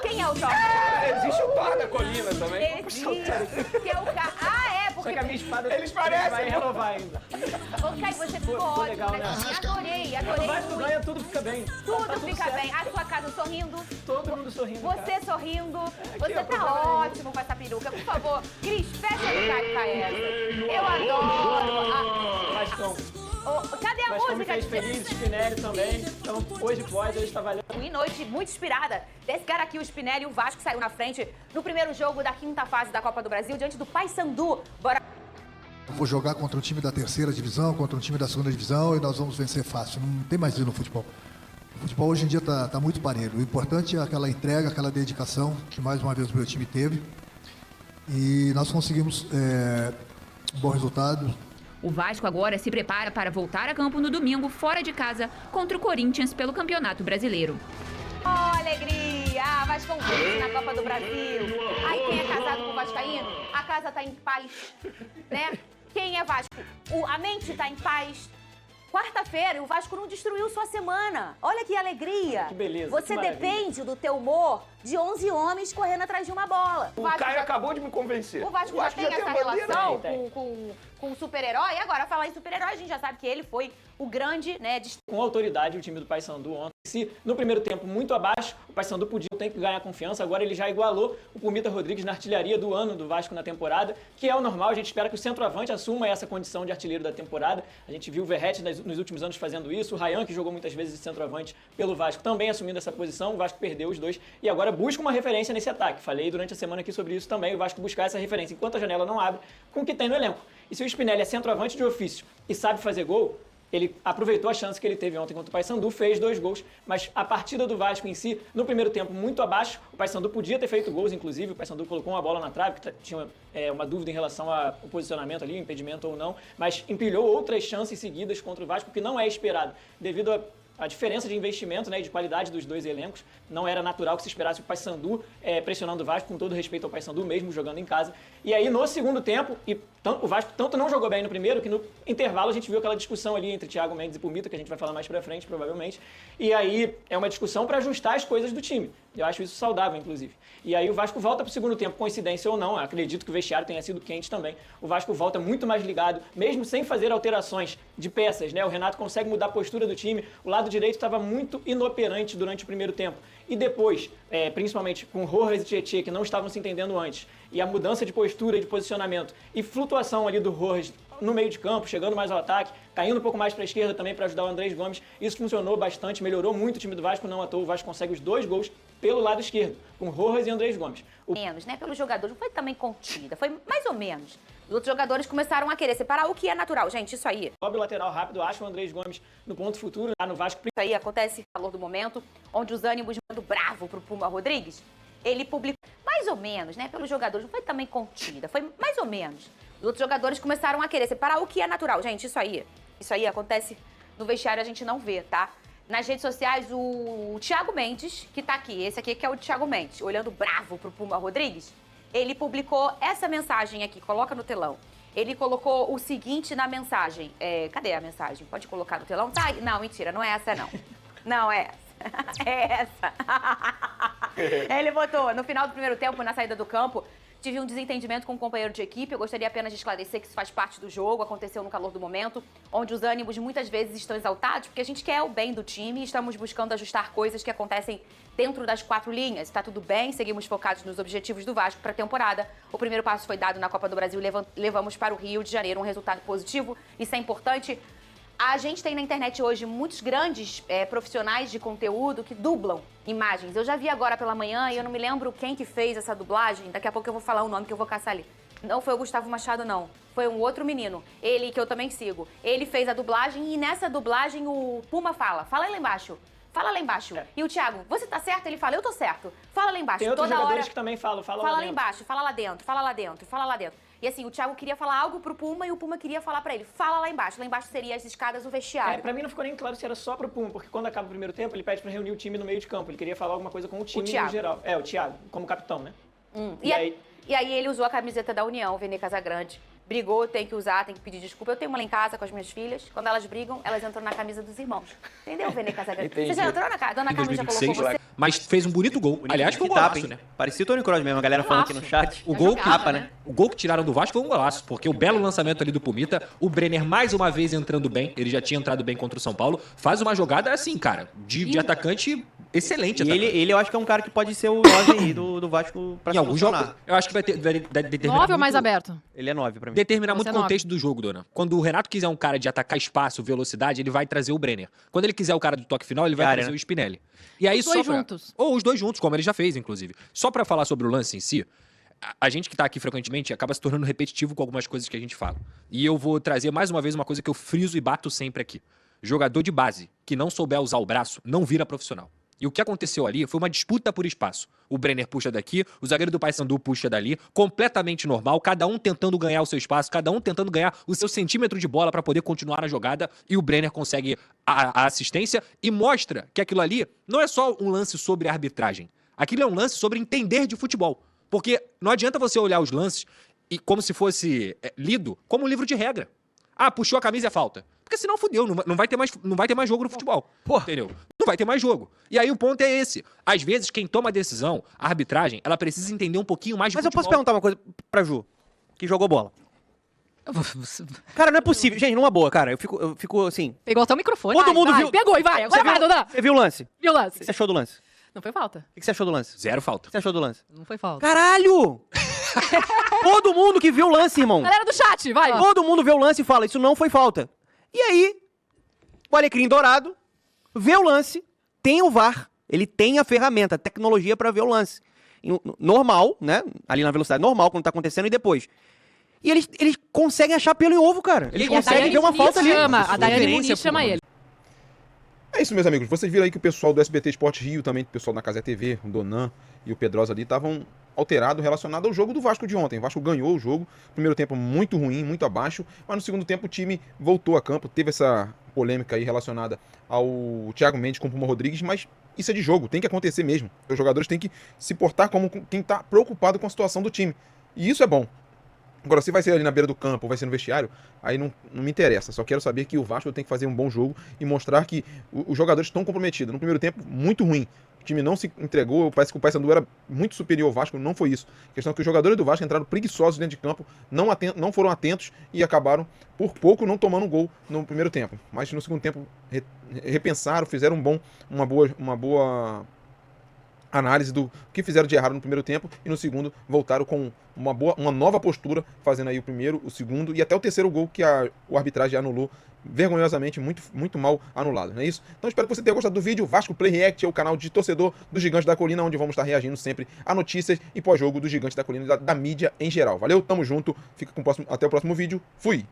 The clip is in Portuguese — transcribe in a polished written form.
Quem é o Torta? Existe o Thor da colina também. Existe. Que é o cara. Ah, é, porque... Só que a minha espada Eles parecem, vai renovar ainda. Ô, Caio, você ficou ótimo, legal, né? né? Adorei, O adorei Vasco muito. ganha, tudo fica bem. Tudo Tá fica certo. bem. A sua casa sorrindo. Todo mundo sorrindo, Você cara. sorrindo. ó, Você tá problema nenhum. ótimo com essa peruca. Por favor, Cris, fecha o Caio Caesa. Eu adoro. Vascão. Cadê a Vascão me música? fez feliz, Spinelli também. Então, hoje pode, hoje tá valendo. E noite muito inspirada desse cara aqui, o Spinelli. O Vasco saiu na frente no primeiro jogo da quinta fase da Copa do Brasil, diante do Paysandu. Bora. Vou jogar contra um time da terceira divisão, contra um time da segunda divisão e nós vamos vencer fácil. Não tem mais isso no futebol. O futebol hoje em dia tá muito parelho. O importante é aquela entrega, aquela dedicação que mais uma vez o meu time teve. E nós conseguimos um bom resultado. O Vasco agora se prepara para voltar a campo no domingo, fora de casa, contra o Corinthians pelo Campeonato Brasileiro. Oh, alegria! Vascão vence na Copa do Brasil. Aí quem é casado com o vascaíno, a casa tá em paz, né? Quem é Vasco? A mente tá em paz. Quarta-feira, o Vasco não destruiu sua semana. Olha que alegria. Que beleza, Você que maravilha. depende do teu humor de 11 homens correndo atrás de uma bola. O Caio acabou de me convencer. O Vasco já tem essa a bandeira. relação Tem. com o super-herói. E agora, falar em super-herói, a gente já sabe que ele foi o grande, né, Com autoridade, o time do Paysandu ontem. Se no primeiro tempo muito abaixo, o Paysandu podia ter que ganhar confiança. Agora ele já igualou o Pumita Rodrigues na artilharia do ano do Vasco na temporada, que é o normal. A gente espera que o centroavante assuma essa condição de artilheiro da temporada. A gente viu o Verratti nos últimos anos fazendo isso. O Ryan, que jogou muitas vezes de centroavante pelo Vasco, também assumindo essa posição. O Vasco perdeu os dois e agora busca uma referência nesse ataque. Falei durante a semana aqui sobre isso também. O Vasco buscar essa referência enquanto a janela não abre com o que tem no elenco. E se o Spinelli é centroavante de ofício e sabe fazer gol, ele aproveitou a chance que ele teve ontem contra o Paysandu, fez 2 gols, mas a partida do Vasco em si, no primeiro tempo, muito abaixo. O Paysandu podia ter feito gols, inclusive. O Paysandu colocou uma bola na trave, que tinha uma dúvida em relação ao posicionamento ali, impedimento ou não, mas empilhou outras chances seguidas contra o Vasco, que não é esperado, devido a diferença de investimento, né, e de qualidade dos dois elencos. Não era natural que se esperasse o Paysandu pressionando o Vasco, com todo respeito ao Paysandu, mesmo jogando em casa. E aí, no segundo tempo, o Vasco tanto não jogou bem no primeiro, que no intervalo a gente viu aquela discussão ali entre Thiago Mendes e Pumita, que a gente vai falar mais pra frente, provavelmente. E aí, é uma discussão para ajustar as coisas do time. Eu acho isso saudável, inclusive. E aí o Vasco volta pro segundo tempo, coincidência ou não, acredito que o vestiário tenha sido quente também. O Vasco volta muito mais ligado, mesmo sem fazer alterações de peças, né? O Renato consegue mudar a postura do time. O lado direito estava muito inoperante durante o primeiro tempo. E depois, principalmente com Rojas e Tietê, que não estavam se entendendo antes, e a mudança de postura e de posicionamento, e flutuação ali do Rojas no meio de campo, chegando mais ao ataque, caindo um pouco mais para a esquerda também para ajudar o Andrés Gomes. Isso funcionou bastante, melhorou muito o time do Vasco, não à toa. O Vasco consegue os 2 gols pelo lado esquerdo, com Rojas e Andrés Gomes. Menos, né? Pelos jogadores, não foi também contida, foi mais ou menos. Os outros jogadores começaram a querer separar o que é natural. Gente, isso aí. Sobe o lateral rápido, acha o Andrés Gomes no ponto futuro, lá no Vasco. Isso aí acontece no calor do momento, onde os ânimos mandam bravo pro Puma Rodrigues. Ele publicou mais ou menos, né? Pelos jogadores, não foi também contida, foi mais ou menos. Os outros jogadores começaram a querer separar o que é natural. Gente, isso aí acontece no vestiário, a gente não vê, tá? Nas redes sociais, o Thiago Mendes, que tá aqui, esse aqui que é o Thiago Mendes, olhando bravo pro Puma Rodrigues, ele publicou essa mensagem aqui, coloca no telão. Ele colocou o seguinte na mensagem. Cadê a mensagem? Pode colocar no telão? Tá, não, mentira, não é essa não. Não é essa. É essa. Ele botou, no final do primeiro tempo, na saída do campo, tive um desentendimento com um companheiro de equipe. Eu gostaria apenas de esclarecer que isso faz parte do jogo, aconteceu no calor do momento, onde os ânimos muitas vezes estão exaltados, porque a gente quer o bem do time e estamos buscando ajustar coisas que acontecem dentro das 4 linhas. Está tudo bem, seguimos focados nos objetivos do Vasco para a temporada. O primeiro passo foi dado na Copa do Brasil, levamos para o Rio de Janeiro um resultado positivo, isso é importante. A gente tem na internet hoje muitos grandes profissionais de conteúdo que dublam imagens. Eu já vi agora pela manhã e eu não me lembro quem que fez essa dublagem. Daqui a pouco eu vou falar o nome que eu vou caçar ali. Não foi o Gustavo Machado, não. Foi um outro menino. Ele, que eu também sigo. Ele fez a dublagem e nessa dublagem o Puma fala. Fala aí lá embaixo. Fala lá embaixo. E o Thiago, você tá certo? Ele fala, eu tô certo. Fala lá embaixo. Tem outros Toda jogadores hora. que também falam, Fala lá lá dentro. embaixo, fala lá dentro, fala lá dentro, fala lá dentro. E assim, o Thiago queria falar algo pro Puma e o Puma queria falar pra ele. Fala lá embaixo. Lá embaixo seria as escadas do vestiário. Pra mim não ficou nem claro se era só pro Puma, porque quando acaba o primeiro tempo, ele pede pra reunir o time no meio de campo. Ele queria falar alguma coisa com o time no geral. O Thiago, como capitão, né? E aí ele usou a camiseta da União, o Vene Casagrande. Brigou, tem que usar, tem que pedir desculpa. Eu tenho uma lá em casa com as minhas filhas. Quando elas brigam, elas entram na camisa dos irmãos. Entendeu, Vene Casagrande? Você já entrou na camisa? Dona Carmen já colocou você? mas fez um bonito gol. Aliás, foi um golaço, né? Parecia o Toni Kroos mesmo, a galera falando aqui no chat. O gol, jogada, né? o gol que tiraram do Vasco foi um golaço, porque o belo lançamento ali do Pumita, o Brenner mais uma vez entrando bem, ele já tinha entrado bem contra o São Paulo, faz uma jogada assim, cara, de atacante excelente. E Atacante. ele eu acho que é um cara que pode ser o 9 aí do Vasco pra Em alguns jogos, funcionar. eu acho que vai determinar 9 ou mais muito- aberto? Ele é 9 pra mim. Determinar Você muito é o nove. contexto do jogo, dona. Quando o Renato quiser um cara de atacar espaço, velocidade, ele vai trazer o Brenner. Quando ele quiser o cara do toque final, ele vai Área, trazer né? o Spinelli. E aí Os dois só pra... juntos. Ou os dois juntos, como ele já fez, inclusive. Só pra falar sobre o lance em si, a gente que tá aqui frequentemente acaba se tornando repetitivo com algumas coisas que a gente fala. E eu vou trazer mais uma vez uma coisa que eu friso e bato sempre aqui. Jogador de base que não souber usar o braço não vira profissional. E o que aconteceu ali foi uma disputa por espaço. O Brenner puxa daqui, o zagueiro do Paysandu puxa dali, completamente normal, cada um tentando ganhar o seu espaço, cada um tentando ganhar o seu centímetro de bola para poder continuar a jogada, e o Brenner consegue a assistência e mostra que aquilo ali não é só um lance sobre arbitragem. Aquilo é um lance sobre entender de futebol. Porque não adianta você olhar os lances e como se fosse lido como um livro de regra. Ah, puxou a camisa é falta. Porque senão fudeu, não vai ter mais jogo no futebol. Entendeu? Não vai ter mais jogo. E aí o ponto é esse. Às vezes, quem toma a decisão, a arbitragem, ela precisa entender um pouquinho mais de Mas eu futebol. posso perguntar uma coisa pra Ju, que jogou bola. Cara, não é possível. Gente, numa boa, cara. Eu fico assim. Pegou até o microfone. Todo Vai, mundo vai. viu. Pegou e vai. Agora vai, Dudan. Você viu o lance? Viu o O lance? que você achou do lance? Não foi falta. O que você achou do lance? Zero falta. O que você achou do lance? Não foi falta. Caralho! Todo mundo que viu o lance, irmão. Galera do chat, vai. Todo mundo vê o lance e fala, isso não foi falta. E aí, o Alecrim Dourado vê o lance, tem o VAR, ele tem a ferramenta, a tecnologia pra ver o lance. Normal, né? Ali na velocidade normal, quando tá acontecendo, e depois. E eles conseguem achar pelo em ovo, cara. Eles E a conseguem Daiane ver uma Muniz falta ali. chama, a Daiane Referência, Muniz chama porra. ele. É isso, meus amigos. Vocês viram aí que o pessoal do SBT Esporte Rio, também o pessoal da Casé TV, o Donan e o Pedrosa ali, estavam alterados relacionado ao jogo do Vasco de ontem. O Vasco ganhou o jogo, primeiro tempo muito ruim, muito abaixo, mas no segundo tempo o time voltou a campo, teve essa polêmica aí relacionada ao Thiago Mendes com o Puma Rodrigues, mas isso é de jogo, tem que acontecer mesmo. Os jogadores têm que se portar como quem está preocupado com a situação do time. E isso é bom. Agora, se vai ser ali na beira do campo ou vai ser no vestiário, aí não me interessa. Só quero saber que o Vasco tem que fazer um bom jogo e mostrar que os jogadores estão comprometidos. No primeiro tempo, muito ruim. O time não se entregou, parece que o Paysandu era muito superior ao Vasco, não foi isso. A questão é que os jogadores do Vasco entraram preguiçosos dentro de campo, não foram atentos e acabaram, por pouco, não tomando gol no primeiro tempo. Mas no segundo tempo, repensaram, fizeram uma boa análise do que fizeram de errado no primeiro tempo e no segundo voltaram com uma nova postura, fazendo aí o primeiro, o segundo e até o terceiro gol que o arbitragem anulou vergonhosamente, muito, muito mal anulado, não é isso? Então espero que você tenha gostado do vídeo. Vasco Play React é o canal de torcedor do Gigante da Colina, onde vamos estar reagindo sempre a notícias e pós-jogo do Gigante da Colina, da mídia em geral. Valeu, tamo junto, fica com até o próximo vídeo, fui!